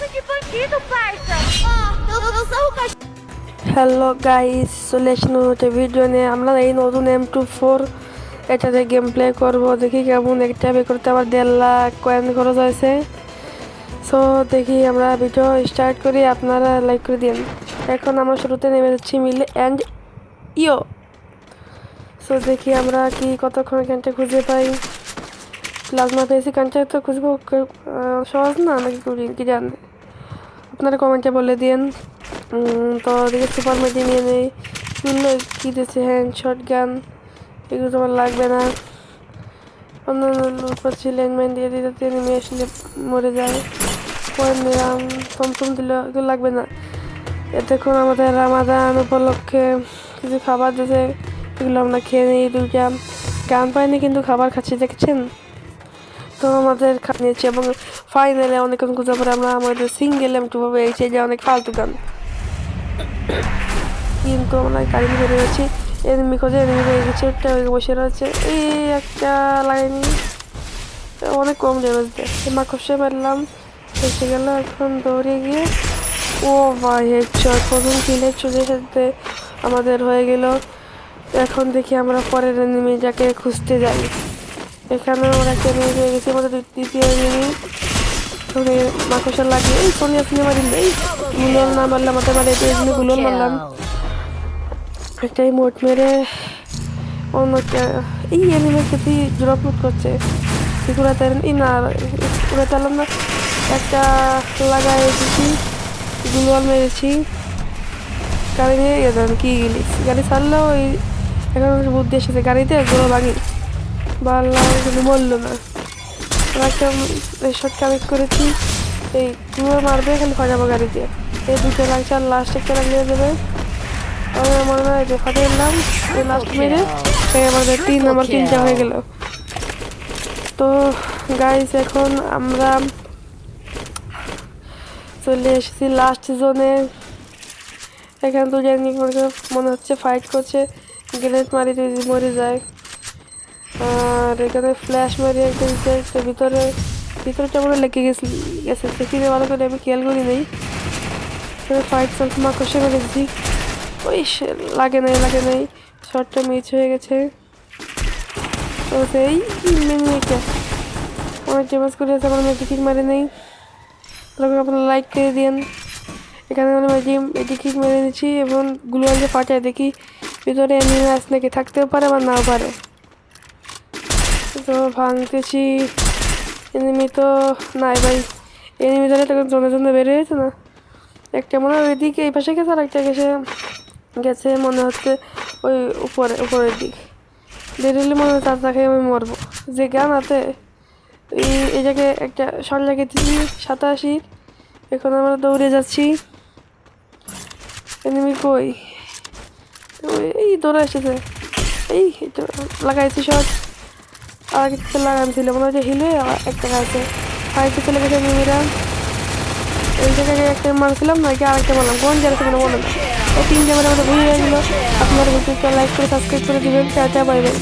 de bandido, parça! Eu sou o cachorro. Hello guys, চলে আসলো একটা ভিডিও নিয়ে। আমরা এই নতুন M24 এটাতে গেম প্লে করবো। দেখি কেমন। একটা পে করতে আমার 1.5 লাখ কয়েন খরচ হয়েছে। সো দেখি আমরা ভিডিও স্টার্ট করি, আপনারা লাইক করে দিন। এখন আমরা শুরুতে নেমে যাচ্ছি মিলে অ্যান্ড ইও। সো দেখি আমরা কি কতক্ষণ এখানটা খুঁজে পাই। প্লাজমা পেয়েছি, কানটা তো খুঁজবো সহজ না নাকি করি কি জানে, আপনারা কমেন্টে বলে দিন। তো দেখে সুপার মেডি নিয়ে নেই। কী দিয়েছে, হ্যান্ড শট গান, এগুলো তোমার লাগবে না। অন্যান্য লুট পাচ্ছি, ল্যান্ডমাইন দিয়ে দিতে নেমে আসলে মরে যায়। পয়েন্ট নিলাম, থমথম দিল, এগুলো লাগবে না। এতক্ষণ আমাদের রামাদান উপলক্ষে কিছু খাবার দিয়েছে, এগুলো আমরা খেয়ে নিই। দুইটা গান পাইনি কিন্তু খাবার খাচ্ছি, দেখছেন তো। আমাদের নিয়েছি এবং ফাইনালে অনেকক্ষণ খুঁজে পরে আমরা আমাদের সিঙ্গেল M2 পেয়েছি, যে অনেক ফালতু গান। কিন্তু আমরা গাড়ি নিয়ে বেরিয়ে গেছি, এনিমি খোঁজে, এনিমি পেয়ে গেছে, একটা বসে রয়েছে। এই একটা লাগাইনি, অনেক কম ড্যামেজ দেয়। মাকড়সে মারলাম, এসে গেল। এখন দৌড়ে গিয়ে ও ভাই হেডশট, প্রথম কিল হেডশটের সাথে আমাদের হয়ে গেল। এখন দেখি আমরা পরের এনিমি যাকে খুঁজতে যাই। এখানে আমরা একটা এনিমি পেয়ে গেছি, আমাদের দ্বিতীয় এনিমি। মাকড়সা লাগিয়ে এই সোনিয়া সিনেমা দিল, এই গুলোল না মারলাম, আমাদের মারে গুলোল মারলাম। একটাই মোট মেরে অন্য এই এনিমের ক্ষেত্রে ড্রপ লুট করছে। উড়াতে এই না উড়াতে পারলাম না, একটা লাগাই এসেছি, গুলোয়াল মেরেছি। গাড়ি নিয়ে গেলাম কি গেলিস, গাড়ি ছাড়লেও ওই এখন বুদ্ধি এসেছে, গাড়িতে গোলো ভাঙি বাড়লাম কিন্তু মরলো না। একটা শট কালেক্ট করেছি, এই গুলো মারবে খালি ফাটাবো গাড়ি দিয়ে। এই দুটো লাগছে আর লাস্ট একটা লাগিয়ে দেবে। আমার মনে হয় যে ফাটে এলাম, এই লাস্ট মেরে আমাদের আমার তিনটা হয়ে গেল। তো গাইস এখন আমরা চলে এসেছি লাস্ট জোনে। এখানে তো জানি মনে হচ্ছে ফাইট করছে, গ্রেনেড মারি যদি মরে যায়। আর এখানে ফ্ল্যাশ মারি একটা ভিতরে ভিতরটা মনে লেগে গেছে সেখানে ভালো করে আমি খেয়াল করি নেই। ফাইট চলছে, মাকড়সা মেরেছি, ওই লাগে নাই শর্টটা মিস হয়ে গেছে। তো সেই মেয়েটা অনেক ড্যামেজ করেছে, আমার মেয়েকে কিক মারে নেই। তারপর আপনারা লাইক করে দিন। এখানে আমি কিক মেরে নিচ্ছি এবং গুলোয়ালকে ফাটায় দেখি ভিতরে এনিমি আছে নাকি, থাকতেও পারে বা নাও পারে। তো ভাঙতেছি, এনিমি তো নাই ভাই, এনিমি ধরে তখন জনে বের হয়েছে না। একটা মনে হয় ওইদিকে এই পাশে গেছে, আর একটা গেছে মনে হচ্ছে ওই উপরের দিক। বেরোলে মনে হয় তাকে আমি মরবো। যে গান আছে এই জায়গায় একটা শট লাগিয়ে দিচ্ছি 87। এখন আমরা দৌড়ে যাচ্ছি, এনিমি কই, এই দৌড়ে এসেছে, এই লাগাইছি শট। আর কিছু লাগান ছিল মনে হচ্ছে হিলে একটা গাছে ফাইটে চলে গেছে এনিমিরা। এই জায়গায় একটা মারছিলাম নাকি আরেকটা মারলাম, কোন জায়গাতে কোনো মনে না। এই তিন জায়গার মধ্যে ভুলে গেছিলো। আপনারা ভিডিওটা লাইক করে সাবস্ক্রাইব করে দিবেন। Tata bye bye.